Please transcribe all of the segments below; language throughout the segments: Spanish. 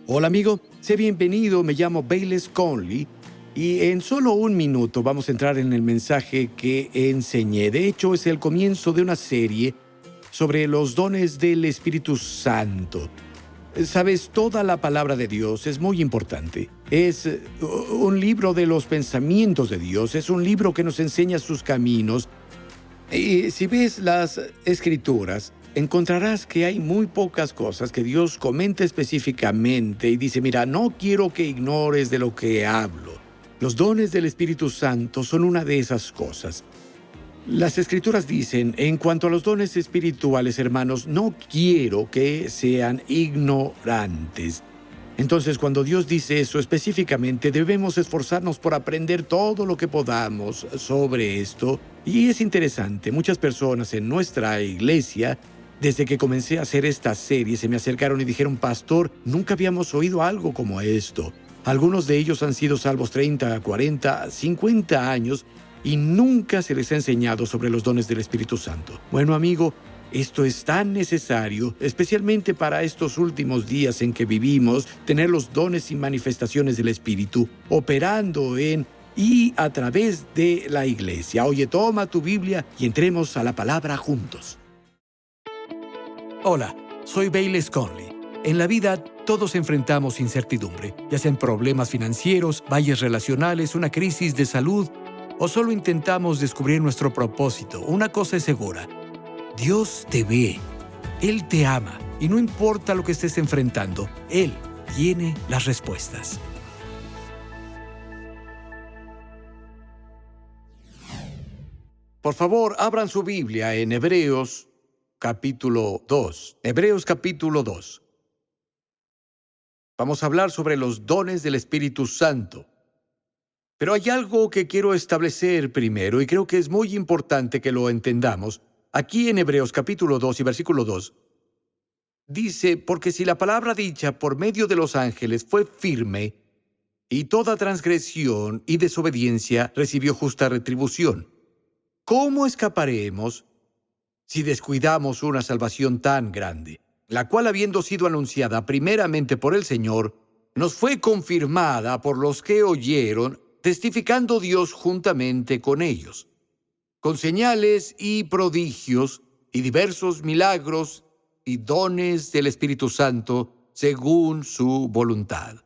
Hola amigo, sé bienvenido, me llamo Bayless Conley y en solo un minuto vamos a entrar en el mensaje que enseñé. De hecho, es el comienzo de una serie sobre los dones del Espíritu Santo. Sabes, toda la palabra de Dios es muy importante. Es un libro de los pensamientos de Dios, es un libro que nos enseña sus caminos. Y si ves las Escrituras, encontrarás que hay muy pocas cosas que Dios comenta específicamente y dice, mira, no quiero que ignores de lo que hablo. Los dones del Espíritu Santo son una de esas cosas. Las Escrituras dicen, en cuanto a los dones espirituales, hermanos, no quiero que sean ignorantes. Entonces, cuando Dios dice eso específicamente, debemos esforzarnos por aprender todo lo que podamos sobre esto. Y es interesante, muchas personas en nuestra iglesia, desde que comencé a hacer esta serie, se me acercaron y dijeron, Pastor, nunca habíamos oído algo como esto. Algunos de ellos han sido salvos 30, 40, 50 años y nunca se les ha enseñado sobre los dones del Espíritu Santo. Bueno, amigo, esto es tan necesario, especialmente para estos últimos días en que vivimos, tener los dones y manifestaciones del Espíritu operando en y a través de la iglesia. Oye, toma tu Biblia y entremos a la palabra juntos. Hola, soy Bayless Conley. En la vida todos enfrentamos incertidumbre, ya sean problemas financieros, valles relacionales, una crisis de salud, o solo intentamos descubrir nuestro propósito. Una cosa es segura: Dios te ve, Él te ama, y no importa lo que estés enfrentando, Él tiene las respuestas. Por favor, abran su Biblia en Hebreos capítulo 2. Hebreos capítulo 2. Vamos a hablar sobre los dones del Espíritu Santo. Pero hay algo que quiero establecer primero, y creo que es muy importante que lo entendamos. Aquí en Hebreos capítulo 2 y versículo 2, dice, porque si la palabra dicha por medio de los ángeles fue firme, y toda transgresión y desobediencia recibió justa retribución, ¿cómo escaparemos si descuidamos una salvación tan grande, la cual, habiendo sido anunciada primeramente por el Señor, nos fue confirmada por los que oyeron, testificando Dios juntamente con ellos, con señales y prodigios y diversos milagros y dones del Espíritu Santo según su voluntad?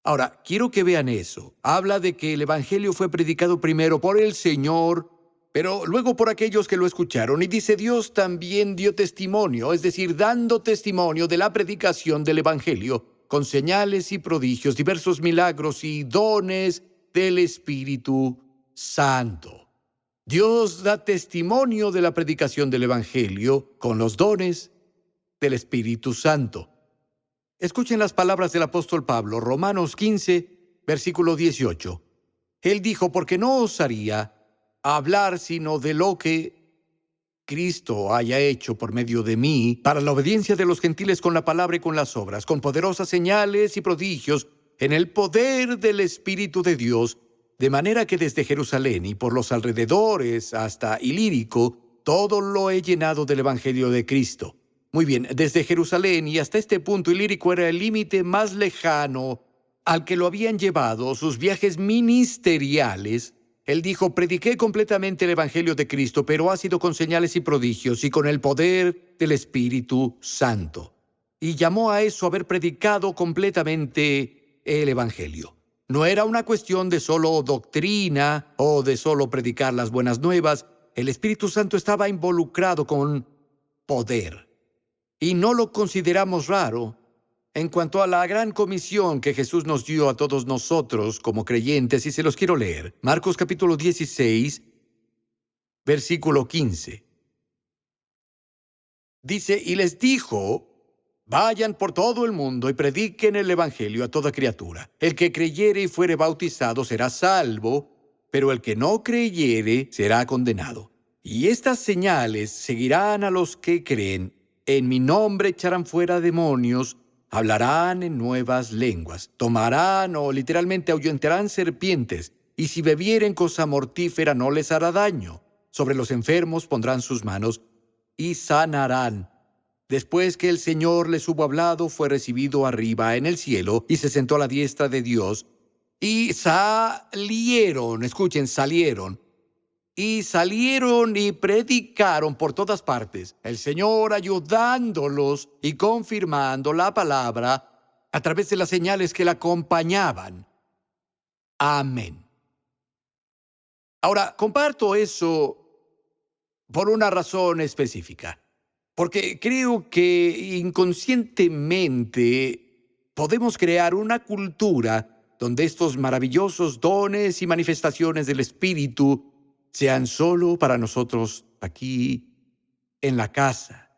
Ahora, quiero que vean eso. Habla de que el Evangelio fue predicado primero por el Señor, pero luego por aquellos que lo escucharon. Y dice, Dios también dio testimonio, es decir, dando testimonio de la predicación del Evangelio, con señales y prodigios, diversos milagros y dones del Espíritu Santo. Dios da testimonio de la predicación del Evangelio con los dones del Espíritu Santo. Escuchen las palabras del apóstol Pablo, Romanos 15, versículo 18. Él dijo, porque no osaría hablar sino de lo que Cristo haya hecho por medio de mí, para la obediencia de los gentiles con la palabra y con las obras, con poderosas señales y prodigios, en el poder del Espíritu de Dios, de manera que desde Jerusalén y por los alrededores hasta Ilírico, todo lo he llenado del Evangelio de Cristo. Muy bien, desde Jerusalén y hasta este punto, Ilírico era el límite más lejano al que lo habían llevado sus viajes ministeriales. Él dijo, prediqué completamente el Evangelio de Cristo, pero ha sido con señales y prodigios y con el poder del Espíritu Santo. Y llamó a eso haber predicado completamente el Evangelio. No era una cuestión de solo doctrina o de solo predicar las buenas nuevas. El Espíritu Santo estaba involucrado con poder. Y no lo consideramos raro en cuanto a la gran comisión que Jesús nos dio a todos nosotros como creyentes, y se los quiero leer. Marcos capítulo 16, versículo 15. Dice, y les dijo, vayan por todo el mundo y prediquen el Evangelio a toda criatura. El que creyere y fuere bautizado será salvo, pero el que no creyere será condenado. Y estas señales seguirán a los que creen. En mi nombre echarán fuera demonios, hablarán en nuevas lenguas, tomarán o literalmente ahuyentarán serpientes, y si bebieren cosa mortífera no les hará daño. Sobre los enfermos pondrán sus manos y sanarán. Después que el Señor les hubo hablado, fue recibido arriba en el cielo y se sentó a la diestra de Dios. Y salieron, escuchen, salieron y predicaron por todas partes, el Señor ayudándolos y confirmando la palabra a través de las señales que la acompañaban. Amén. Ahora, comparto eso por una razón específica, porque creo que inconscientemente podemos crear una cultura donde estos maravillosos dones y manifestaciones del Espíritu sean solo para nosotros aquí en la casa.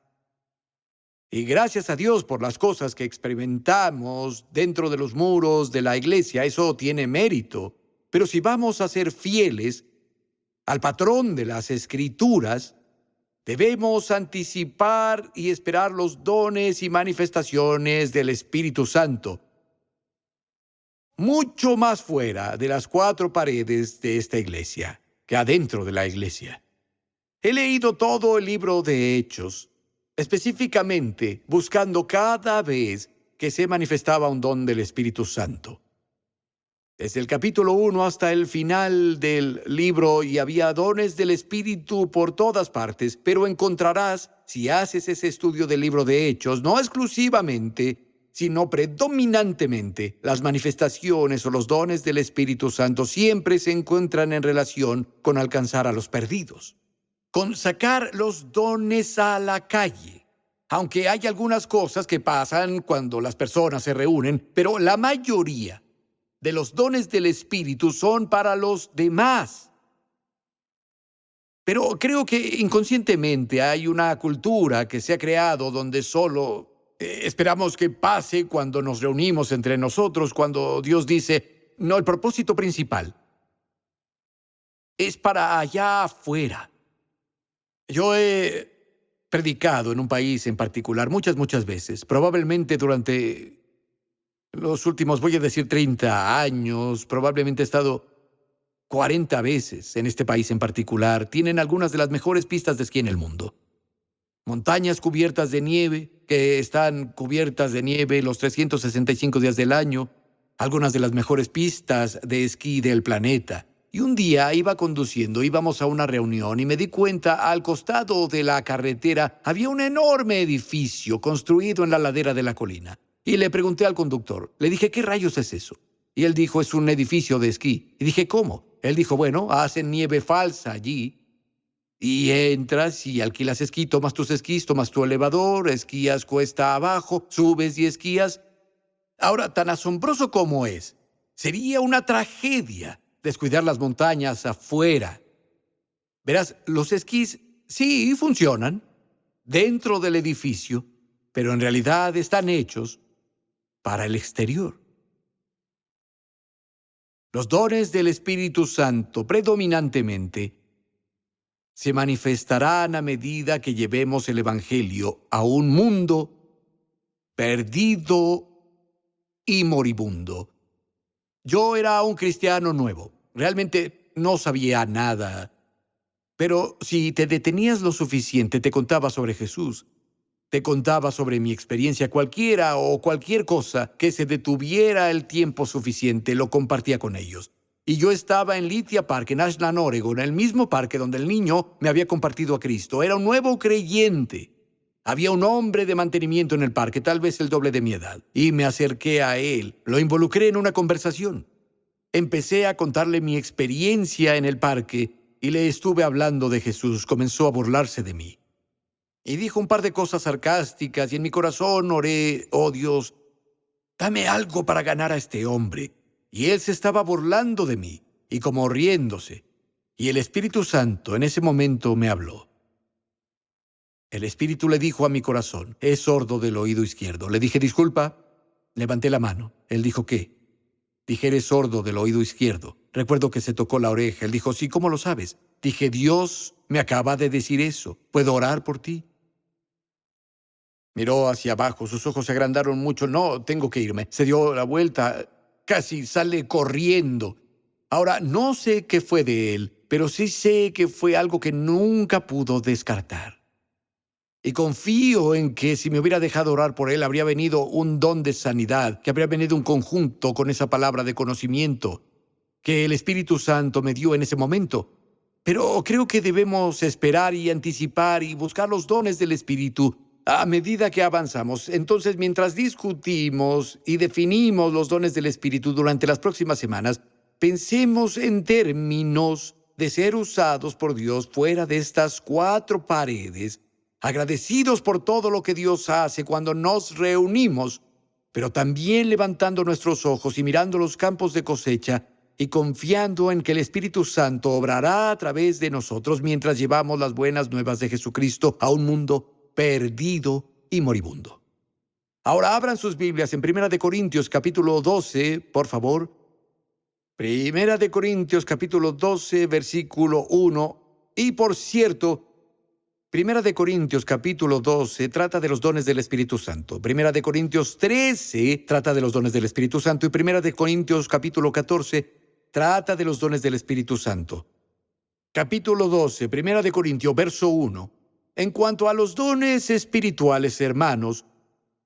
Y gracias a Dios por las cosas que experimentamos dentro de los muros de la iglesia, eso tiene mérito. Pero si vamos a ser fieles al patrón de las Escrituras, debemos anticipar y esperar los dones y manifestaciones del Espíritu Santo, mucho más fuera de las cuatro paredes de esta iglesia que adentro de la iglesia. He leído todo el libro de Hechos, específicamente buscando cada vez que se manifestaba un don del Espíritu Santo. Desde el capítulo 1 hasta el final del libro, y había dones del Espíritu por todas partes, pero encontrarás, si haces ese estudio del libro de Hechos, no exclusivamente, sino predominantemente, las manifestaciones o los dones del Espíritu Santo siempre se encuentran en relación con alcanzar a los perdidos, con sacar los dones a la calle. Aunque hay algunas cosas que pasan cuando las personas se reúnen, pero la mayoría de los dones del Espíritu son para los demás. Pero creo que inconscientemente hay una cultura que se ha creado donde solo esperamos que pase cuando nos reunimos entre nosotros, cuando Dios dice, no, el propósito principal es para allá afuera. Yo he predicado en un país en particular muchas veces, probablemente durante los últimos, voy a decir, 30 años, probablemente he estado 40 veces en este país en particular. Tienen algunas de las mejores pistas de esquí en el mundo. Montañas cubiertas de nieve, que están cubiertas de nieve los 365 días del año. Algunas de las mejores pistas de esquí del planeta. Y un día iba conduciendo, íbamos a una reunión y me di cuenta, al costado de la carretera había un enorme edificio construido en la ladera de la colina. Y le pregunté al conductor, le dije, ¿qué rayos es eso? Y él dijo, es un edificio de esquí. Y dije, ¿cómo? Él dijo, bueno, hacen nieve falsa allí. Y entras y alquilas esquí, tomas tus esquís, tomas tu elevador, esquías cuesta abajo, subes y esquías. Ahora, tan asombroso como es, sería una tragedia descuidar las montañas afuera. Verás, los esquís sí funcionan dentro del edificio, pero en realidad están hechos para el exterior. Los dones del Espíritu Santo predominantemente se manifestarán a medida que llevemos el Evangelio a un mundo perdido y moribundo. Yo era un cristiano nuevo. Realmente no sabía nada. Pero si te detenías lo suficiente, te contaba sobre Jesús. Te contaba sobre mi experiencia, cualquiera o cualquier cosa que se detuviera el tiempo suficiente, lo compartía con ellos. Y yo estaba en Lithia Park, en Ashland, Oregon, el mismo parque donde el niño me había compartido a Cristo. Era un nuevo creyente. Había un hombre de mantenimiento en el parque, tal vez el doble de mi edad. Y me acerqué a él. Lo involucré en una conversación. Empecé a contarle mi experiencia en el parque y le estuve hablando de Jesús. Comenzó a burlarse de mí. Y dijo un par de cosas sarcásticas y en mi corazón oré, oh Dios, dame algo para ganar a este hombre. Y él se estaba burlando de mí y como riéndose. Y el Espíritu Santo en ese momento me habló. El Espíritu le dijo a mi corazón, es sordo del oído izquierdo. Le dije, disculpa. Levanté la mano. Él dijo, ¿qué? Dije, eres sordo del oído izquierdo. Recuerdo que se tocó la oreja. Él dijo, sí, ¿cómo lo sabes? Dije, Dios me acaba de decir eso. ¿Puedo orar por ti? Miró hacia abajo, sus ojos se agrandaron mucho. No, tengo que irme. Se dio la vuelta, casi sale corriendo. Ahora, no sé qué fue de él, pero sí sé que fue algo que nunca pudo descartar. Y confío en que si me hubiera dejado orar por él, habría venido un don de sanidad, que habría venido un conjunto con esa palabra de conocimiento que el Espíritu Santo me dio en ese momento. Pero creo que debemos esperar y anticipar y buscar los dones del Espíritu a medida que avanzamos. Entonces, mientras discutimos y definimos los dones del Espíritu durante las próximas semanas, pensemos en términos de ser usados por Dios fuera de estas cuatro paredes, agradecidos por todo lo que Dios hace cuando nos reunimos, pero también levantando nuestros ojos y mirando los campos de cosecha y confiando en que el Espíritu Santo obrará a través de nosotros mientras llevamos las buenas nuevas de Jesucristo a un mundo perdido y moribundo. Ahora abran sus Biblias en Primera de Corintios capítulo 12, por favor. Primera de Corintios capítulo 12, versículo 1. Y por cierto, Primera de Corintios capítulo 12 trata de los dones del Espíritu Santo. Primera de Corintios 13 trata de los dones del Espíritu Santo. Y Primera de Corintios capítulo 14 trata de los dones del Espíritu Santo. Capítulo 12, Primera de Corintios, verso 1. En cuanto a los dones espirituales, hermanos,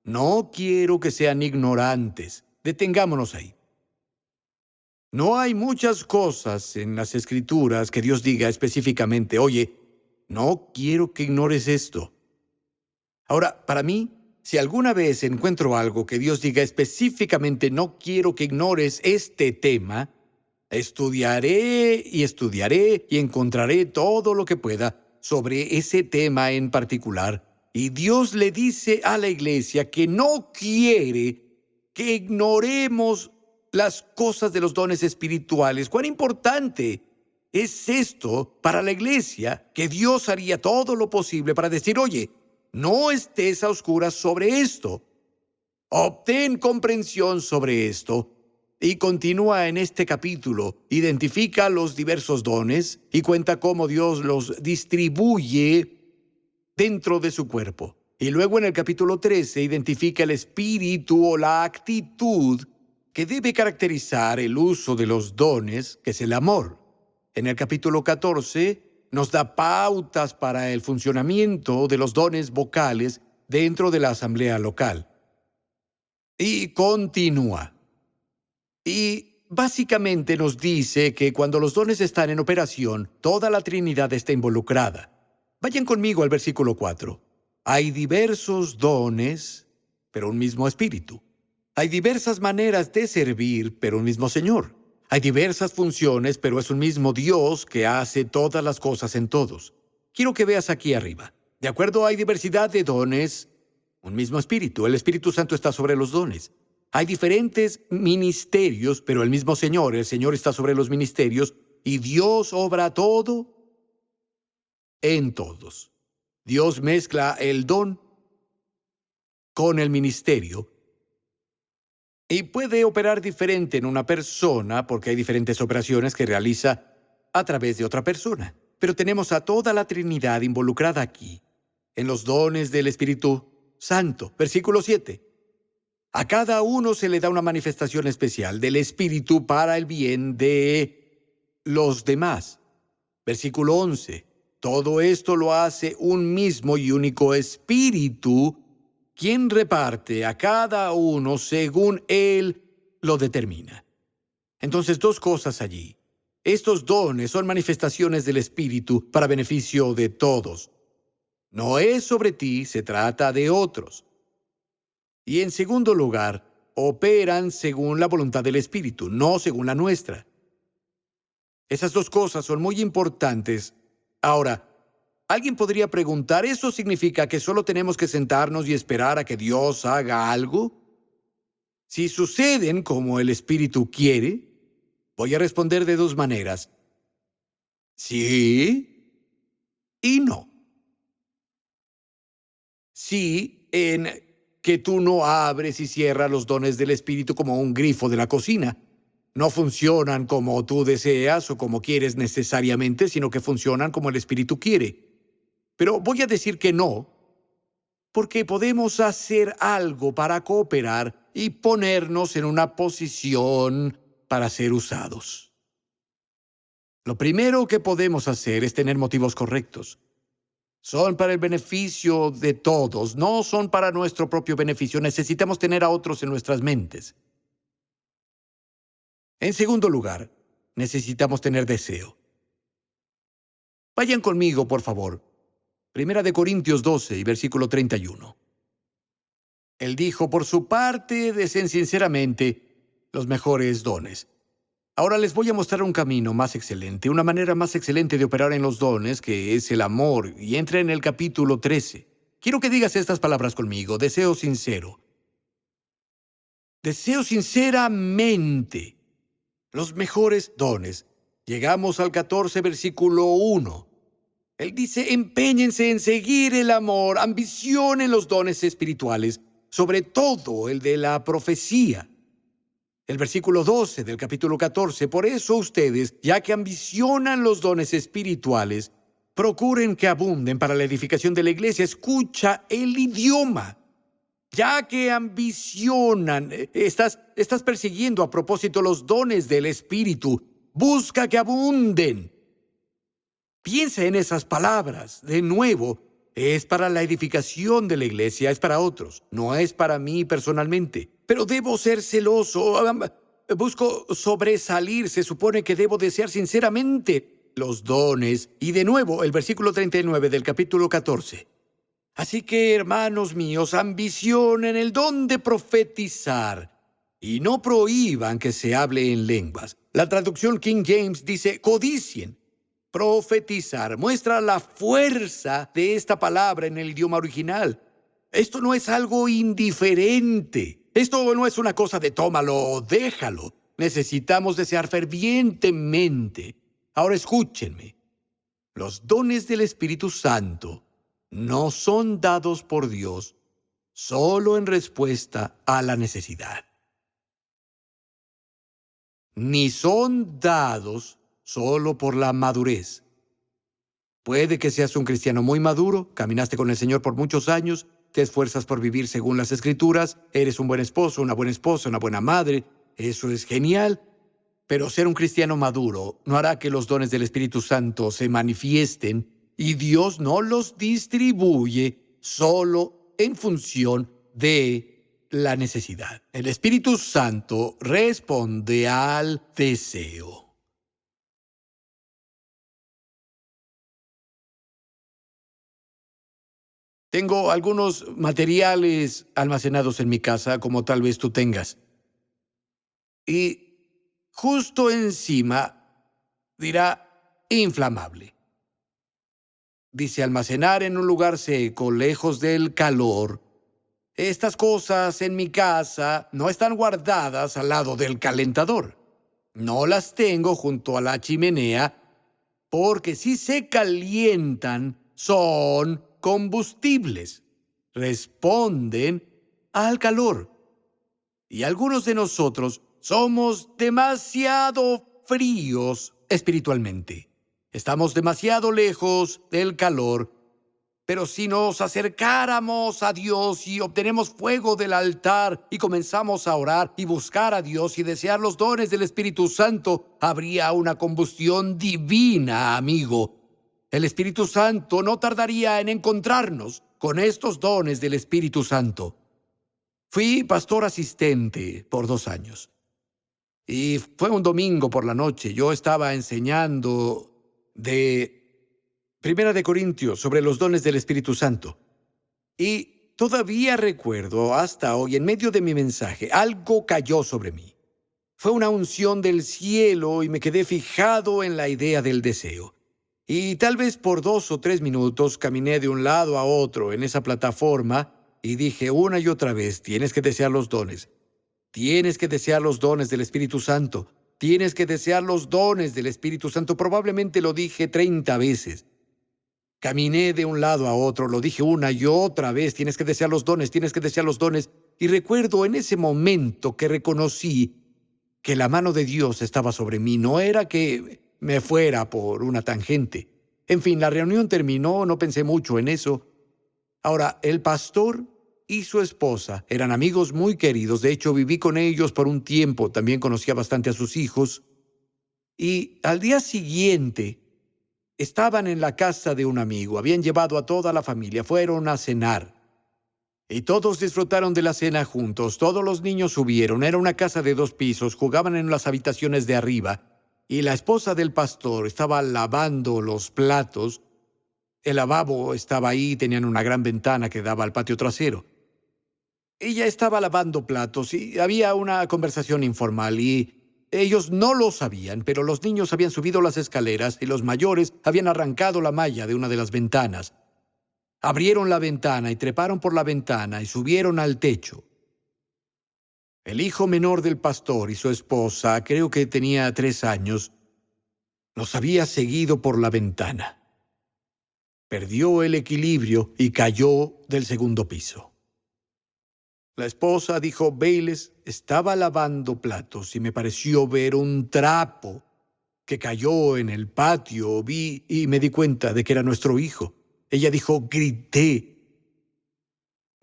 no quiero que sean ignorantes. Detengámonos ahí. No hay muchas cosas en las Escrituras que Dios diga específicamente, oye, no quiero que ignores esto. Ahora, para mí, si alguna vez encuentro algo que Dios diga específicamente, no quiero que ignores este tema, estudiaré y encontraré todo lo que pueda sobre ese tema en particular. Y Dios le dice a la iglesia que no quiere que ignoremos las cosas de los dones espirituales. ¡Cuán importante es esto para la iglesia! Que Dios haría todo lo posible para decir, oye, no estés a oscuras sobre esto. Obtén comprensión sobre esto. Y continúa en este capítulo. Identifica los diversos dones y cuenta cómo Dios los distribuye dentro de su cuerpo. Y luego en el capítulo 13 identifica el espíritu o la actitud que debe caracterizar el uso de los dones, que es el amor. En el capítulo 14 nos da pautas para el funcionamiento de los dones vocales dentro de la asamblea local. Y continúa. Y básicamente nos dice que cuando los dones están en operación, toda la Trinidad está involucrada. Vayan conmigo al versículo 4. Hay diversos dones, pero un mismo Espíritu. Hay diversas maneras de servir, pero un mismo Señor. Hay diversas funciones, pero es un mismo Dios que hace todas las cosas en todos. Quiero que veas aquí arriba. De acuerdo, hay diversidad de dones, un mismo Espíritu. El Espíritu Santo está sobre los dones. Hay diferentes ministerios, pero el mismo Señor. El Señor está sobre los ministerios y Dios obra todo en todos. Dios mezcla el don con el ministerio y puede operar diferente en una persona porque hay diferentes operaciones que realiza a través de otra persona. Pero tenemos a toda la Trinidad involucrada aquí, en los dones del Espíritu Santo. Versículo 7. A cada uno se le da una manifestación especial del Espíritu para el bien de los demás. Versículo 11. Todo esto lo hace un mismo y único Espíritu, quien reparte a cada uno según Él lo determina. Entonces, dos cosas allí. Estos dones son manifestaciones del Espíritu para beneficio de todos. No es sobre ti, se trata de otros. Y en segundo lugar, operan según la voluntad del Espíritu, no según la nuestra. Esas dos cosas son muy importantes. Ahora, alguien podría preguntar, ¿eso significa que solo tenemos que sentarnos y esperar a que Dios haga algo? Si suceden como el Espíritu quiere, voy a responder de dos maneras. Sí y no. Sí, en que tú no abres y cierras los dones del Espíritu como un grifo de la cocina. No funcionan como tú deseas o como quieres necesariamente, sino que funcionan como el Espíritu quiere. Pero voy a decir que no, porque podemos hacer algo para cooperar y ponernos en una posición para ser usados. Lo primero que podemos hacer es tener motivos correctos. Son para el beneficio de todos, no son para nuestro propio beneficio. Necesitamos tener a otros en nuestras mentes. En segundo lugar, necesitamos tener deseo. Vayan conmigo, por favor. Primera de Corintios 12 y versículo 31. Él dijo, por su parte, deseen sinceramente los mejores dones. Ahora les voy a mostrar un camino más excelente, una manera más excelente de operar en los dones, que es el amor, y entra en el capítulo 13. Quiero que digas estas palabras conmigo, deseo sincero. Deseo sinceramente los mejores dones. Llegamos al 14, versículo 1. Él dice, empeñense en seguir el amor, ambicionen los dones espirituales, sobre todo el de la profecía. El versículo 12 del capítulo 14, por eso ustedes, ya que ambicionan los dones espirituales, procuren que abunden para la edificación de la iglesia. Escucha el idioma. Ya que ambicionan, estás persiguiendo a propósito los dones del Espíritu. Busca que abunden. Piensa en esas palabras. De nuevo, es para la edificación de la iglesia, es para otros. No es para mí personalmente. Pero debo ser celoso. Busco sobresalir. Se supone que debo desear sinceramente los dones. Y de nuevo, el versículo 39 del capítulo 14. Así que, hermanos míos, ambicionen el don de profetizar y no prohíban que se hable en lenguas. La traducción King James dice, codicien. Profetizar muestra la fuerza de esta palabra en el idioma original. Esto no es algo indiferente. Esto no es una cosa de tómalo o déjalo. Necesitamos desear fervientemente. Ahora escúchenme. Los dones del Espíritu Santo no son dados por Dios solo en respuesta a la necesidad, ni son dados solo por la madurez. Puede que seas un cristiano muy maduro, caminaste con el Señor por muchos años, te esfuerzas por vivir según las Escrituras, eres un buen esposo, una buena esposa, una buena madre, eso es genial, pero ser un cristiano maduro no hará que los dones del Espíritu Santo se manifiesten. Y Dios no los distribuye solo en función de la necesidad. El Espíritu Santo responde al deseo. Tengo algunos materiales almacenados en mi casa, como tal vez tú tengas. Y justo encima dirá inflamable. Dice almacenar en un lugar seco, lejos del calor. Estas cosas en mi casa no están guardadas al lado del calentador. No las tengo junto a la chimenea porque si se calientan son combustibles. Responden al calor. Y algunos de nosotros somos demasiado fríos espiritualmente. Estamos demasiado lejos del calor, pero si nos acercáramos a Dios y obtenemos fuego del altar y comenzamos a orar y buscar a Dios y desear los dones del Espíritu Santo, habría una combustión divina, amigo. El Espíritu Santo no tardaría en encontrarnos con estos dones del Espíritu Santo. Fui pastor asistente por 2 años. Y fue un domingo por la noche. Yo estaba enseñando de Primera de Corintios sobre los dones del Espíritu Santo. Y todavía recuerdo hasta hoy, en medio de mi mensaje, algo cayó sobre mí. Fue una unción del cielo y me quedé fijado en la idea del deseo. Y tal vez por 2 o 3 minutos caminé de un lado a otro en esa plataforma y dije una y otra vez, tienes que desear los dones. Tienes que desear los dones del Espíritu Santo. Tienes que desear los dones del Espíritu Santo. Probablemente lo dije 30 veces. Caminé de un lado a otro, lo dije una y otra vez. Tienes que desear los dones, tienes que desear los dones. Y recuerdo en ese momento que reconocí que la mano de Dios estaba sobre mí. No era que me fuera por una tangente. En fin, la reunión terminó, no pensé mucho en eso. Ahora, el pastor y su esposa eran amigos muy queridos. De hecho, viví con ellos por un tiempo. También conocía bastante a sus hijos. Y al día siguiente, Estaban en la casa de un amigo, habían llevado a toda la familia, fueron a cenar. Y todos disfrutaron de la cena juntos, todos los niños subieron, era una casa de 2 pisos, jugaban en las habitaciones de arriba, y la esposa del pastor estaba lavando los platos. El lavabo estaba ahí, tenían una gran ventana que daba al patio trasero. Ella estaba lavando platos y había una conversación informal y ellos no lo sabían, pero los niños habían subido las escaleras y los mayores habían arrancado la malla de una de las ventanas. Abrieron la ventana y treparon por la ventana y subieron al techo. El hijo menor del pastor y su esposa, creo que tenía 3 años, los había seguido por la ventana. Perdió el equilibrio y cayó del 2.º piso. La esposa dijo: Bayless estaba lavando platos y me pareció ver un trapo que cayó en el patio. Vi y me di cuenta de que era nuestro hijo. Ella dijo: grité.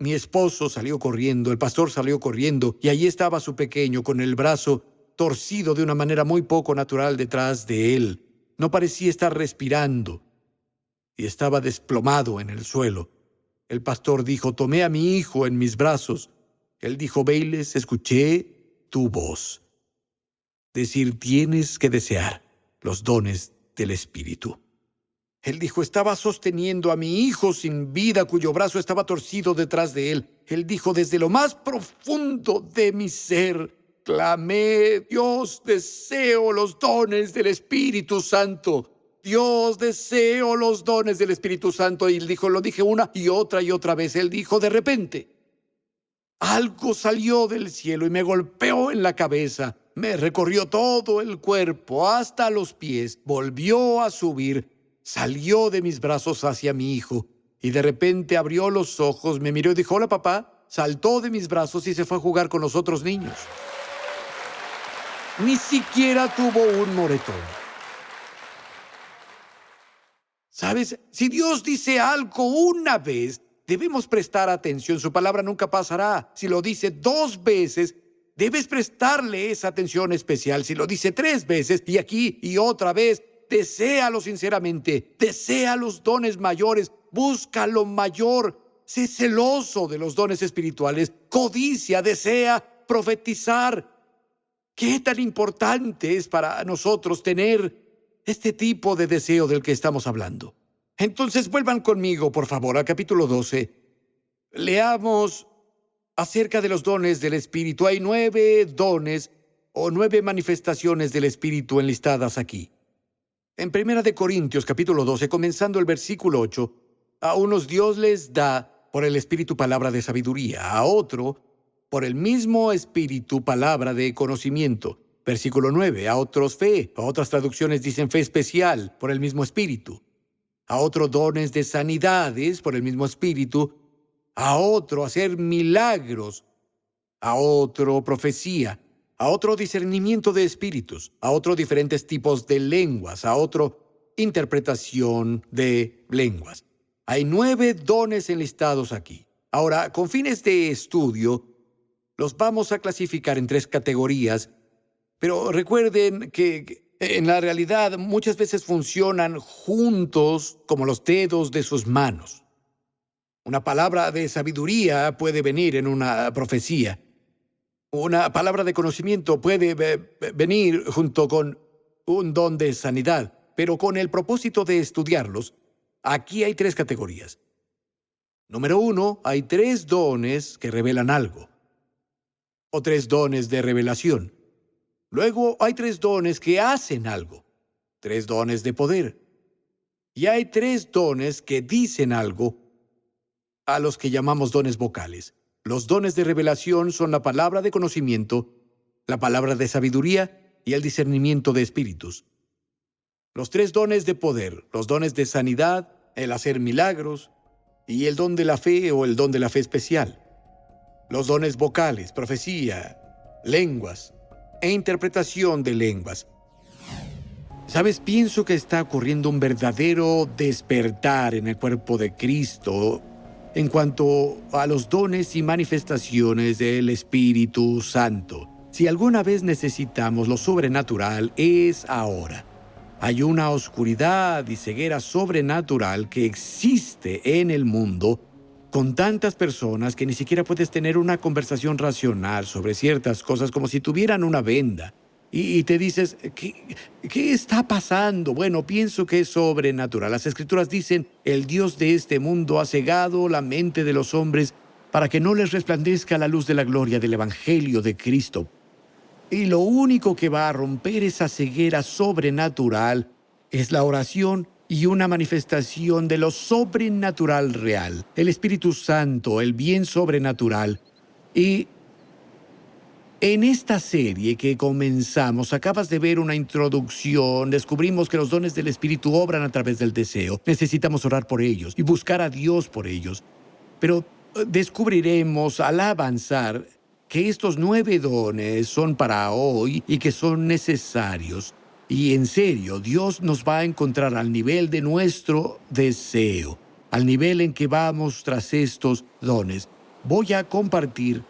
Mi esposo salió corriendo, el pastor salió corriendo, y allí estaba su pequeño con el brazo torcido de una manera muy poco natural detrás de él. No parecía estar respirando y estaba desplomado en el suelo. El pastor dijo: tomé a mi hijo en mis brazos. Él dijo: Bayless, escuché tu voz decir: tienes que desear los dones del Espíritu. Él dijo: estaba sosteniendo a mi hijo sin vida, cuyo brazo estaba torcido detrás de él. Él dijo: desde lo más profundo de mi ser, clamé: Dios, deseo los dones del Espíritu Santo. Dios, deseo los dones del Espíritu Santo. Y él dijo, lo dije una y otra vez. Él dijo: de repente, algo salió del cielo y me golpeó en la cabeza. Me recorrió todo el cuerpo hasta los pies. Volvió a subir. Salió de mis brazos hacia mi hijo. Y de repente abrió los ojos, me miró y dijo: hola, papá. Saltó de mis brazos y se fue a jugar con los otros niños. Ni siquiera tuvo un moretón. ¿Sabes? Si Dios dice algo una vez, debemos prestar atención. Su palabra nunca pasará. Si lo dice 2 veces, debes prestarle esa atención especial. Si lo dice 3 veces, y aquí y otra vez, deséalo sinceramente. Desea los dones mayores. Busca lo mayor. Sé celoso de los dones espirituales. Codicia, desea profetizar. ¿Qué tan importante es para nosotros tener este tipo de deseo del que estamos hablando? Entonces vuelvan conmigo, por favor, al capítulo 12. Leamos acerca de los dones del Espíritu. Hay 9 dones o 9 manifestaciones del Espíritu enlistadas aquí. En 1 de Corintios, capítulo 12, comenzando el versículo 8, a unos Dios les da por el Espíritu palabra de sabiduría, a otro por el mismo Espíritu palabra de conocimiento. Versículo 9, a otros fe, a otras traducciones dicen fe especial, por el mismo Espíritu. A otro dones de sanidades, por el mismo Espíritu. A otro hacer milagros. A otro profecía. A otro discernimiento de espíritus. A otro diferentes tipos de lenguas. A otro interpretación de lenguas. Hay 9 dones enlistados aquí. Ahora, con fines de estudio, los vamos a clasificar en 3 categorías, pero recuerden que en la realidad muchas veces funcionan juntos como los dedos de sus manos. Una palabra de sabiduría puede venir en una profecía. Una palabra de conocimiento puede venir junto con un don de sanidad, pero con el propósito de estudiarlos, aquí hay 3 categorías. Número 1, hay 3 dones que revelan algo, o 3 dones de revelación. Luego hay 3 dones que hacen algo, 3 dones de poder. Y hay 3 dones que dicen algo, a los que llamamos dones vocales. Los dones de revelación son la palabra de conocimiento, la palabra de sabiduría y el discernimiento de espíritus. Los 3 dones de poder, los dones de sanidad, el hacer milagros y el don de la fe o el don de la fe especial. Los dones vocales, profecía, lenguas e interpretación de lenguas. ¿Sabes? Pienso que está ocurriendo un verdadero despertar en el cuerpo de Cristo en cuanto a los dones y manifestaciones del Espíritu Santo. Si alguna vez necesitamos lo sobrenatural, es ahora. Hay una oscuridad y ceguera sobrenatural que existe en el mundo con tantas personas que ni siquiera puedes tener una conversación racional sobre ciertas cosas como si tuvieran una venda. Y te dices, ¿qué está pasando? Bueno, pienso que es sobrenatural. Las Escrituras dicen, el Dios de este mundo ha cegado la mente de los hombres para que no les resplandezca la luz de la gloria del Evangelio de Cristo. Y lo único que va a romper esa ceguera sobrenatural es la oración y una manifestación de lo sobrenatural real, el Espíritu Santo, el bien sobrenatural. Y en esta serie que comenzamos, acabas de ver una introducción, descubrimos que los dones del Espíritu obran a través del deseo. Necesitamos orar por ellos y buscar a Dios por ellos. Pero descubriremos al avanzar que estos 9 dones son para hoy y que son necesarios. Y en serio, Dios nos va a encontrar al nivel de nuestro deseo, al nivel en que vamos tras estos dones. Voy a compartir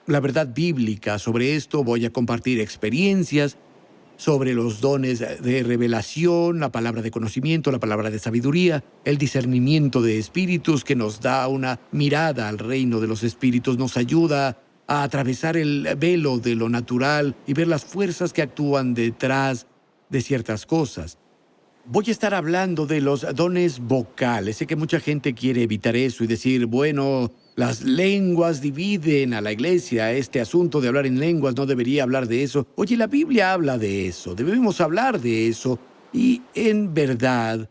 la verdad bíblica sobre esto, voy a compartir experiencias sobre los dones de revelación, la palabra de conocimiento, la palabra de sabiduría, el discernimiento de espíritus que nos da una mirada al reino de los espíritus, nos ayuda a atravesar el velo de lo natural y ver las fuerzas que actúan detrás de ciertas cosas. Voy a estar hablando de los dones vocales. Sé que mucha gente quiere evitar eso y decir, bueno, las lenguas dividen a la iglesia. Este asunto de hablar en lenguas no debería hablar de eso. Oye, la Biblia habla de eso. Debemos hablar de eso. Y en verdad,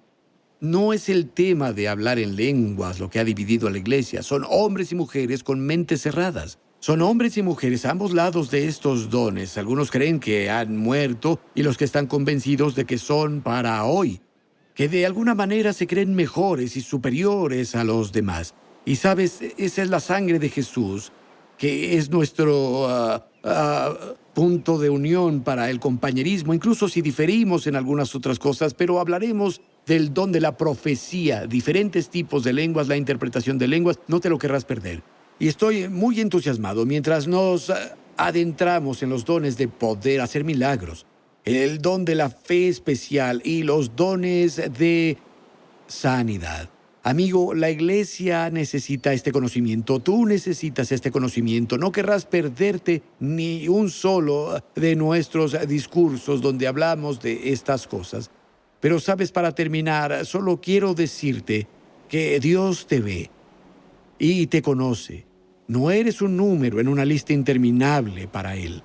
no es el tema de hablar en lenguas lo que ha dividido a la iglesia. Son hombres y mujeres con mentes cerradas. Son hombres y mujeres a ambos lados de estos dones. Algunos creen que han muerto y los que están convencidos de que son para hoy, que de alguna manera se creen mejores y superiores a los demás. Y sabes, esa es la sangre de Jesús, que es nuestro punto de unión para el compañerismo, incluso si diferimos en algunas otras cosas, pero hablaremos del don de la profecía, diferentes tipos de lenguas, la interpretación de lenguas, no te lo querrás perder. Y estoy muy entusiasmado mientras nos adentramos en los dones de poder hacer milagros, el don de la fe especial y los dones de sanidad. Amigo, la iglesia necesita este conocimiento. Tú necesitas este conocimiento. No querrás perderte ni un solo de nuestros discursos donde hablamos de estas cosas. Pero sabes, para terminar, solo quiero decirte que Dios te ve y te conoce. No eres un número en una lista interminable para Él.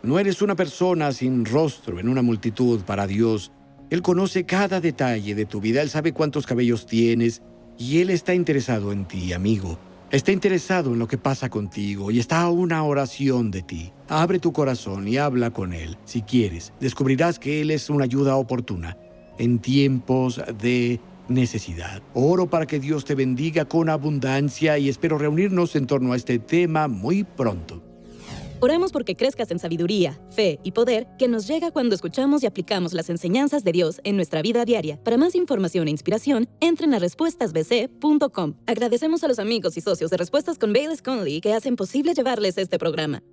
No eres una persona sin rostro en una multitud para Dios. Él conoce cada detalle de tu vida. Él sabe cuántos cabellos tienes. Y Él está interesado en ti, amigo. Está interesado en lo que pasa contigo y está a una oración de ti. Abre tu corazón y habla con Él. Si quieres, descubrirás que Él es una ayuda oportuna en tiempos de necesidad. Oro para que Dios te bendiga con abundancia y espero reunirnos en torno a este tema muy pronto. Oramos porque crezcas en sabiduría, fe y poder que nos llega cuando escuchamos y aplicamos las enseñanzas de Dios en nuestra vida diaria. Para más información e inspiración, entren a respuestasbc.com. Agradecemos a los amigos y socios de Respuestas con Bayless Conley que hacen posible llevarles este programa.